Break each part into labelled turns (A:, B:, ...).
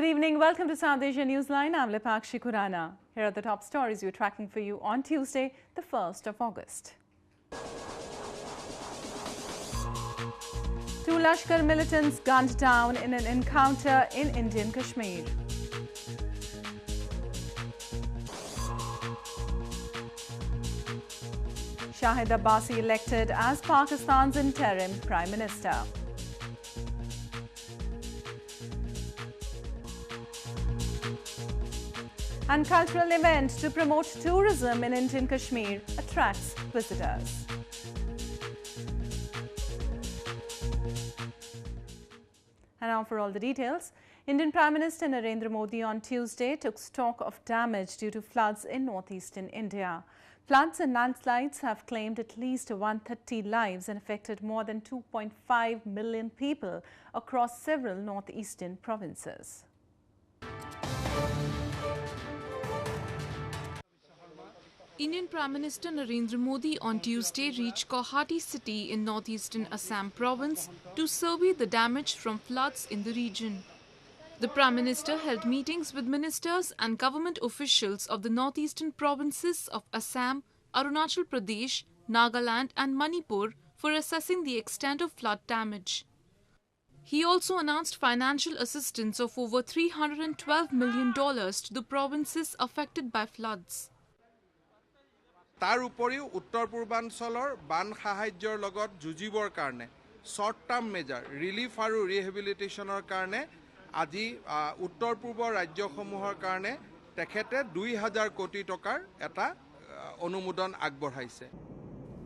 A: Good evening. Welcome to South Asia Newsline. I'm Lipakshi Khurana. Here are the top stories we're tracking for you on Tuesday, the 1st of August. Two Lashkar militants gunned down in an encounter in Indian Kashmir. Shahid Abbasi elected as Pakistan's interim Prime Minister. And cultural event to promote tourism in Indian Kashmir attracts visitors. And now for all the details. Indian Prime Minister Narendra Modi on Tuesday took stock of damage due to floods in northeastern India. Floods and landslides have claimed at least 130 lives and affected more than 2.5 million people across several northeastern provinces.
B: Indian Prime Minister Narendra Modi on Tuesday reached Guwahati city in northeastern Assam province to survey the damage from floods in the region. The Prime Minister held meetings with ministers and government officials of the northeastern provinces of Assam, Arunachal Pradesh, Nagaland and Manipur for assessing the extent of flood damage. He also announced financial assistance of over $312 million to the provinces affected by floods.
C: তাৰ উপৰিও উত্তৰ পূৰ্বাঞ্চলৰ বান সাহায্যৰ লগত যুঁজিবৰ কাৰণে short term measure relief আৰু ৰিহেবিলিটেশ্যনৰ কাৰণে আজি উত্তৰ পূৰ্বৰ ৰাজ্যসমূহৰ কাৰণে তেখেতে 2000 কোটি টকাৰ এটা অনুমোদন আগবঢ়াইছে.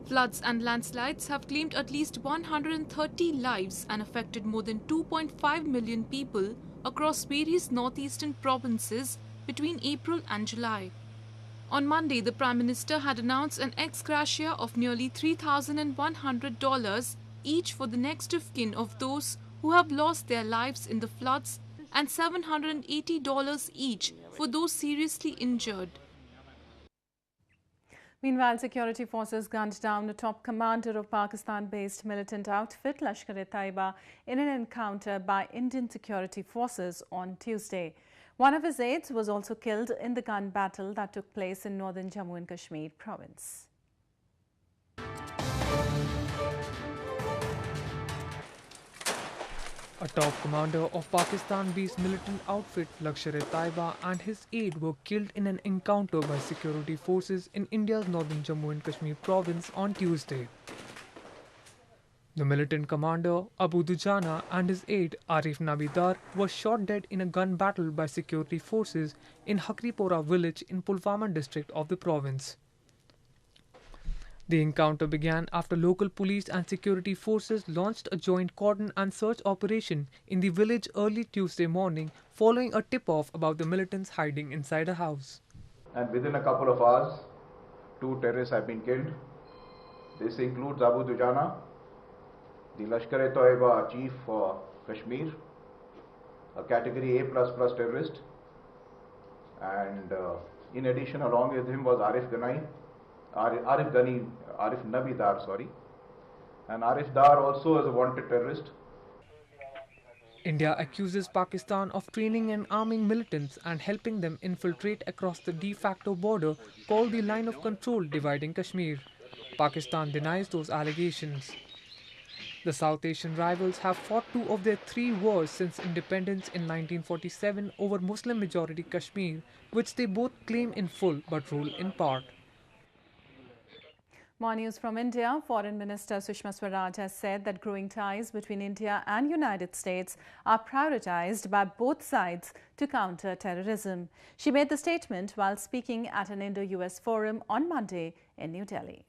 B: Floods and landslides have claimed at least 130 lives and affected more than 2.5 million people across various northeastern provinces between April and July. On Monday, the Prime Minister had announced an ex gratia of nearly $3,100 each for the next of kin of those who have lost their lives in the floods and $780 each for those seriously injured.
A: Meanwhile, security forces gunned down a top commander of Pakistan-based militant outfit Lashkar-e-Taiba in an encounter by Indian security forces on Tuesday. One of his aides was also killed in the gun battle that took place in northern Jammu and Kashmir province.
D: A top commander of Pakistan-based militant outfit Lashkar-e-Taiba and his aide were killed in an encounter by security forces in India's northern Jammu and Kashmir province on Tuesday. The militant commander, Abu Dujana, and his aide, Arif Nabidar, were shot dead in a gun battle by security forces in Hakripora village in Pulwama district of the province. The encounter began after local police and security forces launched a joint cordon and search operation in the village early Tuesday morning following a tip-off about the militants hiding inside a house.
E: And within a couple of hours, 2 terrorists have been killed. This includes Abu Dujana, the Lashkar-e-Taiba chief for Kashmir, a category A++ terrorist, and in addition along with him was Arif Nabidar, and Arif Dar also is a wanted terrorist.
D: India accuses Pakistan of training and arming militants and helping them infiltrate across the de facto border called the Line of Control dividing Kashmir. Pakistan denies those allegations. The South Asian rivals have fought 2 of their 3 wars since independence in 1947 over Muslim-majority Kashmir, which they both claim in full but rule in part.
A: More news from India. Foreign Minister Sushma Swaraj has said that growing ties between India and United States are prioritized by both sides to counter terrorism. She made the statement while speaking at an Indo-U.S. forum on Monday in New Delhi.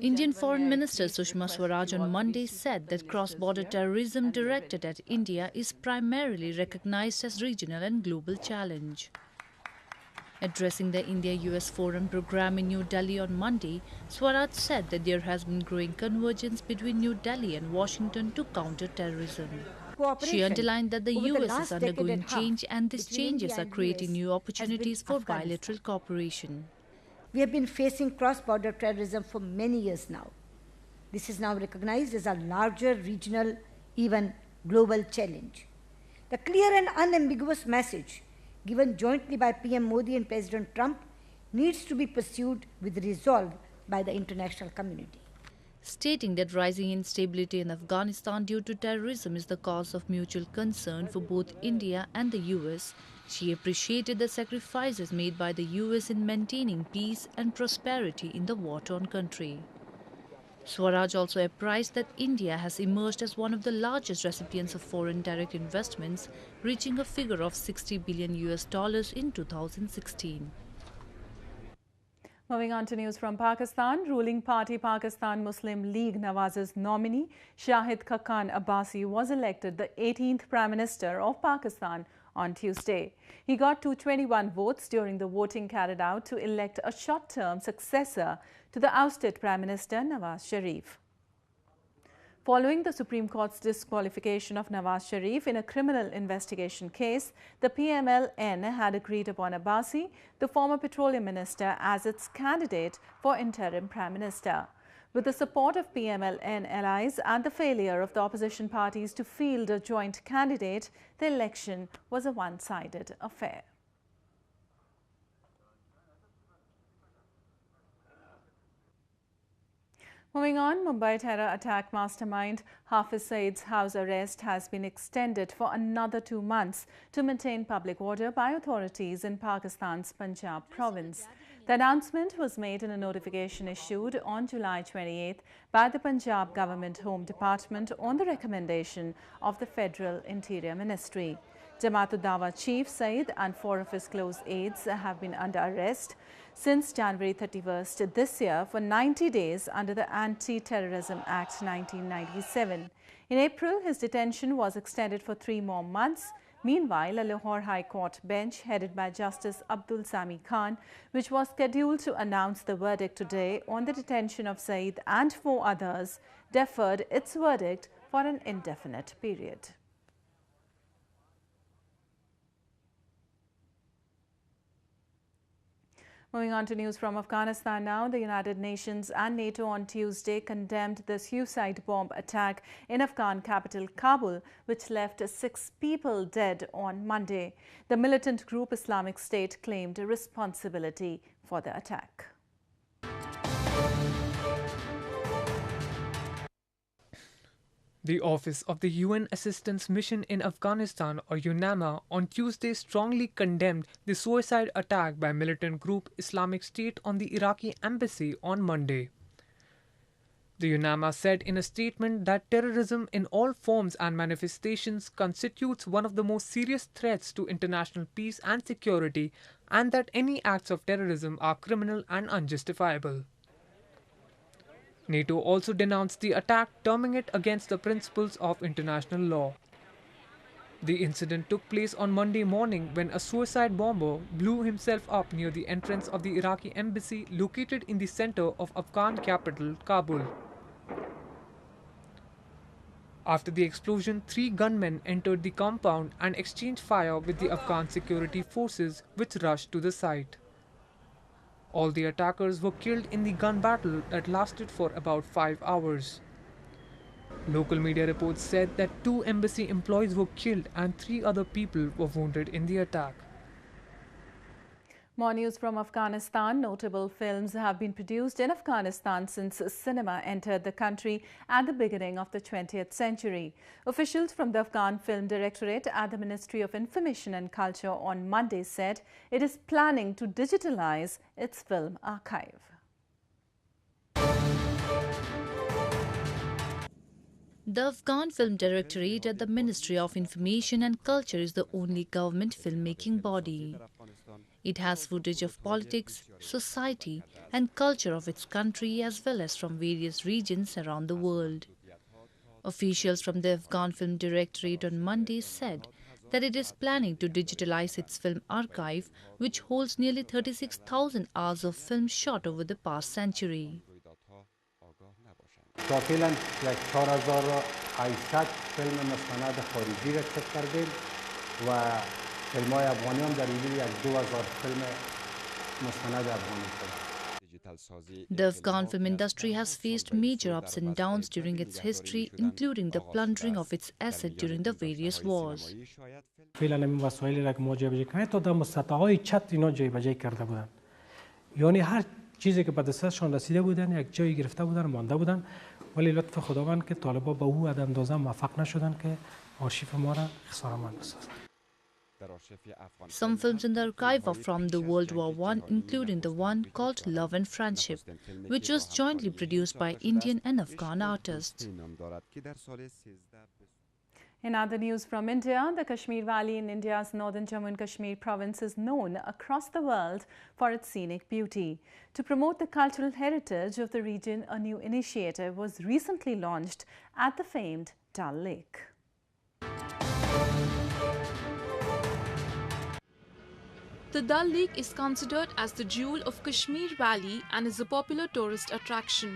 F: Indian Foreign Minister Sushma Swaraj on Monday said that cross-border terrorism directed at India is primarily recognized as regional and global challenge. Addressing the India-US Forum program in New Delhi on Monday, Swaraj said that there has been growing convergence between New Delhi and Washington to counter terrorism. She underlined that the US is undergoing change and these changes are creating new opportunities for bilateral cooperation.
G: We have been facing cross-border terrorism for many years now. This is now recognized as a larger regional, even global challenge. The clear and unambiguous message given jointly by PM Modi and President Trump needs to be pursued with resolve by the international community.
F: Stating that rising instability in Afghanistan due to terrorism is the cause of mutual concern for both India and the US, she appreciated the sacrifices made by the US in maintaining peace and prosperity in the war-torn country. Swaraj also apprised that India has emerged as one of the largest recipients of foreign direct investments, reaching a figure of $60 billion in 2016.
A: Moving on to news from Pakistan, ruling party Pakistan Muslim League Nawaz's nominee Shahid Abbasi was elected the 18th Prime Minister of Pakistan on Tuesday. He got 221 votes during the voting carried out to elect a short-term successor to the ousted Prime Minister Nawaz Sharif. Following the Supreme Court's disqualification of Nawaz Sharif in a criminal investigation case, the PML-N had agreed upon Abbasi, the former petroleum minister, as its candidate for interim prime minister. With the support of PML-N allies and the failure of the opposition parties to field a joint candidate, the election was a one-sided affair. Moving on, Mumbai terror attack mastermind Hafiz Saeed's house arrest has been extended for another 2 months to maintain public order by authorities in Pakistan's Punjab province. The announcement was made in a notification issued on July 28th by the Punjab Government Home Department on the recommendation of the Federal Interior Ministry. Jamaat-ud-Dawa chief Saeed and 4 of his close aides have been under arrest since January 31st this year for 90 days under the Anti-Terrorism Act 1997. In April, his detention was extended for 3 more months. Meanwhile, a Lahore High Court bench headed by Justice Abdul Sami Khan, which was scheduled to announce the verdict today on the detention of Saeed and 4 others, deferred its verdict for an indefinite period. Moving on to news from Afghanistan now, the United Nations and NATO on Tuesday condemned the suicide bomb attack in Afghan capital Kabul, which left 6 people dead on Monday. The militant group Islamic State claimed responsibility for the attack.
D: The Office of the UN Assistance Mission in Afghanistan, or UNAMA, on Tuesday strongly condemned the suicide attack by militant group Islamic State on the Iraqi embassy on Monday. The UNAMA said in a statement that terrorism in all forms and manifestations constitutes one of the most serious threats to international peace and security, and that any acts of terrorism are criminal and unjustifiable. NATO also denounced the attack, terming it against the principles of international law. The incident took place on Monday morning when a suicide bomber blew himself up near the entrance of the Iraqi embassy located in the center of Afghan capital Kabul. After the explosion, 3 gunmen entered the compound and exchanged fire with the Afghan security forces, which rushed to the site. All the attackers were killed in the gun battle that lasted for about 5 hours. Local media reports said that 2 embassy employees were killed and 3 other people were wounded in the attack.
A: More news from Afghanistan. Notable films have been produced in Afghanistan since cinema entered the country at the beginning of the 20th century. Officials from the Afghan Film Directorate at the Ministry of Information and Culture on Monday said it is planning to digitalize its film archive.
F: The Afghan Film Directorate at the Ministry of Information and Culture is the only government filmmaking body. It has footage of politics, society and culture of its country as well as from various regions around the world. Officials from the Afghan Film Directorate on Monday said that it is planning to digitalize its film archive, which holds nearly 36,000 hours of film shot over the past century.
H: شاملاً 4800 فیلم مستند خارجی را چک کردیم و فیلم‌های افغانی هم در حدود 2000 فیلم مستند افغانی شده.
F: The Afghan film industry has faced major ups and downs during its history, including the plundering of its assets during the various wars.
I: فعلا این وسایلی را که ما جابجا کردیم تا در مستطاعهای چت اینا جابجا کرده بودن، یعنی هر چیزی که به دستشان رسیده بودن یک جایی گرفته بودن مانده بودن، ولی لطف خداوند که طالبان به او اندازه موفق نشدن که آرشیف ما را خساره‌مند بسازند.
F: Some films in the archive are from the World War I, including the one called Love and Friendship, which was jointly produced by Indian and Afghan artists.
A: In other news from India, the Kashmir Valley in India's northern Jammu and Kashmir province is known across the world for its scenic beauty. To promote the cultural heritage of the region, a new initiative was recently launched at the famed Dal Lake.
B: The Dal Lake is considered as the jewel of Kashmir Valley and is a popular tourist attraction.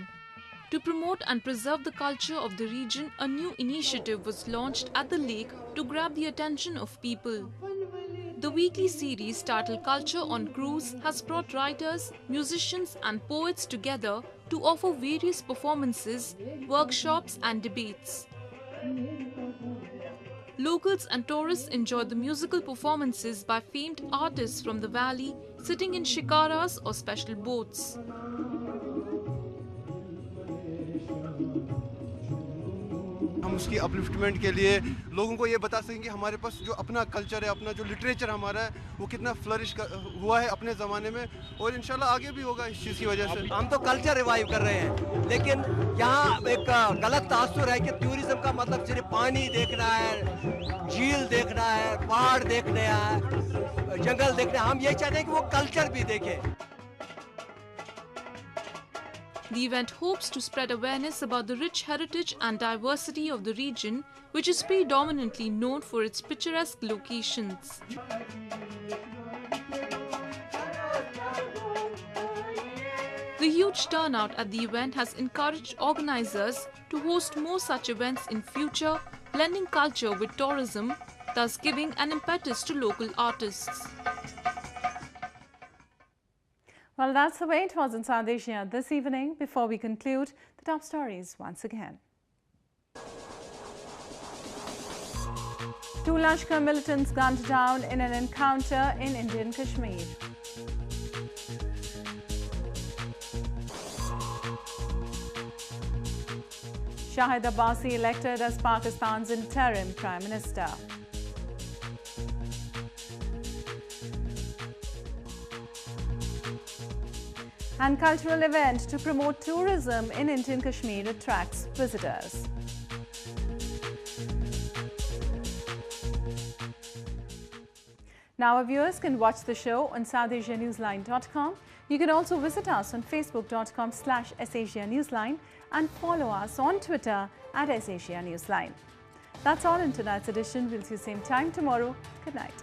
B: To promote and preserve the culture of the region, a new initiative was launched at the lake to grab the attention of people. The weekly series titled Culture on Cruise has brought writers, musicians and poets together to offer various performances, workshops and debates. Locals and tourists enjoyed the musical performances by famed artists from the valley sitting in shikaras or special boats.
J: हम उसकी upliftment के लिए लोगों को ये बता सकें कि हमारे पास जो अपना कल्चर है, अपना जो लिटरेचर हमारा है, वो कितना फ्लरिश हुआ है अपने ज़माने में और इंशाल्लाह आगे भी होगा इस चीज़ की वजह से।
K: हम तो कल्चर रिवाइव कर रहे हैं, लेकिन यहाँ एक गलत तासुर है कि टूरिज्म का मतलब सिर्फ पानी देखना है, झील देखना है, पहाड़ देखने हैं, जंगल देखना है। हम ये चाहते हैं कि वो कल्चर भी देखें।
B: The event hopes to spread awareness about the rich heritage and diversity of the region, which is predominantly known for its picturesque locations. The huge turnout at the event has encouraged organizers to host more such events in future, blending culture with tourism, thus giving an impetus to local artists.
A: Well, that's the way it was in South Asia this evening. Before we conclude, the top stories once again. 2 Lashkar militants gunned down in an encounter in Indian Kashmir. Shahid Abbasi elected as Pakistan's interim Prime Minister. And cultural event to promote tourism in Indian Kashmir attracts visitors. Now our viewers can watch the show on SouthAsiaNewsline.com. You can also visit us on Facebook.com/SAsiaNewsline and follow us on Twitter @SAsiaNewsline. That's all in tonight's edition. We'll see you same time tomorrow. Good night.